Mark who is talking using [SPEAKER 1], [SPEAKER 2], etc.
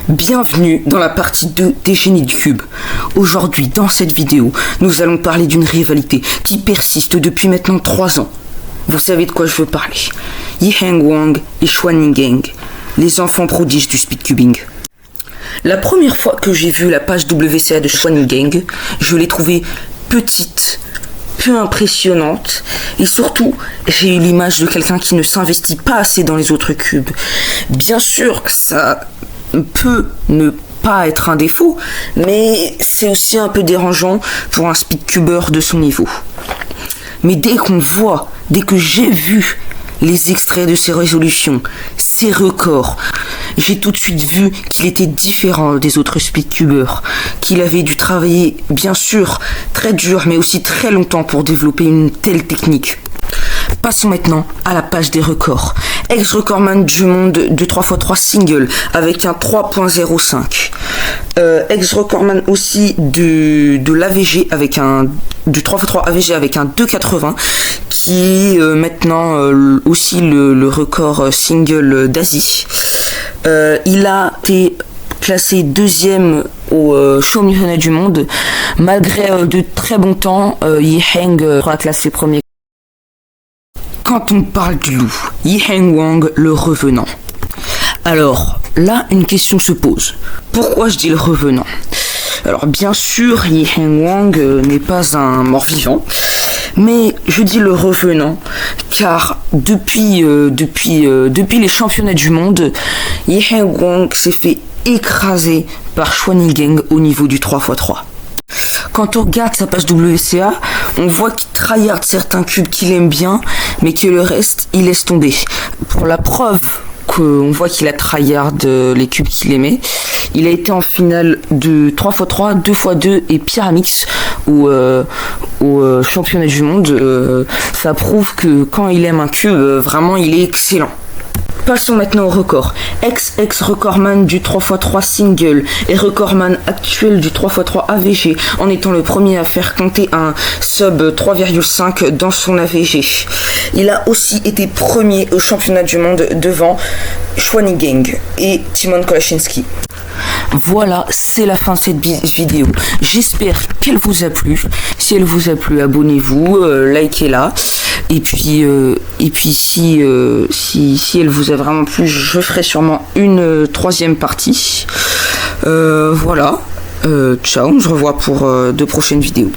[SPEAKER 1] Bienvenue dans la partie 2 des génies du cube. Aujourd'hui, dans cette vidéo, nous allons parler d'une rivalité qui persiste depuis maintenant 3 ans. Vous savez de quoi je veux parler. Yiheng Wang et Xuanning, les enfants prodiges du speedcubing. La première fois que j'ai vu la page WCA de Xuanning, je l'ai trouvée petite, peu impressionnante, et surtout, j'ai eu l'image de quelqu'un qui ne s'investit pas assez dans les autres cubes. Bien sûr, ça peut ne pas être un défaut, mais c'est aussi un peu dérangeant pour un speedcuber de son niveau. Mais dès que j'ai vu les extraits de ses résolutions, ses records, j'ai tout de suite vu qu'il était différent des autres speedcubers, qu'il avait dû travailler, bien sûr, très dur, mais aussi très longtemps pour développer une telle technique. Passons maintenant à la page des records. Ex-recordman du monde de 3x3 single avec un 3.05. Ex-recordman aussi de l'AVG avec du 3x3 AVG avec un 2.80 qui est maintenant aussi le record single d'Asie. Il a été classé 2e au championnat du monde malgré de très bons temps. Yiheng sera classé premier. Quand on parle du loup, Yiheng Wang, le revenant. Alors, là, une question se pose. Pourquoi je dis le revenant? Alors, bien sûr, Yiheng Wang n'est pas un mort-vivant, mais je dis le revenant, car depuis les championnats du monde, Yiheng Wang s'est fait écraser par Xuanning au niveau du 3x3. Quand on regarde sa page WCA, on voit qu'il tryhard certains cubes qu'il aime bien, mais que le reste, il laisse tomber. Pour la preuve qu'on voit qu'il a tryhard les cubes qu'il aimait, il a été en finale de 3x3, 2x2 et Pyramix au championnat du monde. Ça prouve que quand il aime un cube, vraiment, il est excellent. Passons maintenant au record. Ex-recordman du 3x3 single et recordman actuel du 3x3 AVG en étant le premier à faire compter un sub 3,5 dans son AVG. Il a aussi été premier au championnat du monde devant Xuanning et Timon Kolachinski. Voilà, c'est la fin de cette vidéo. J'espère qu'elle vous a plu. Si elle vous a plu, abonnez-vous, likez-la. Et puis si elle vous a vraiment plu, je ferai sûrement une 3e partie. Voilà. Ciao, on se revoit pour de prochaines vidéos.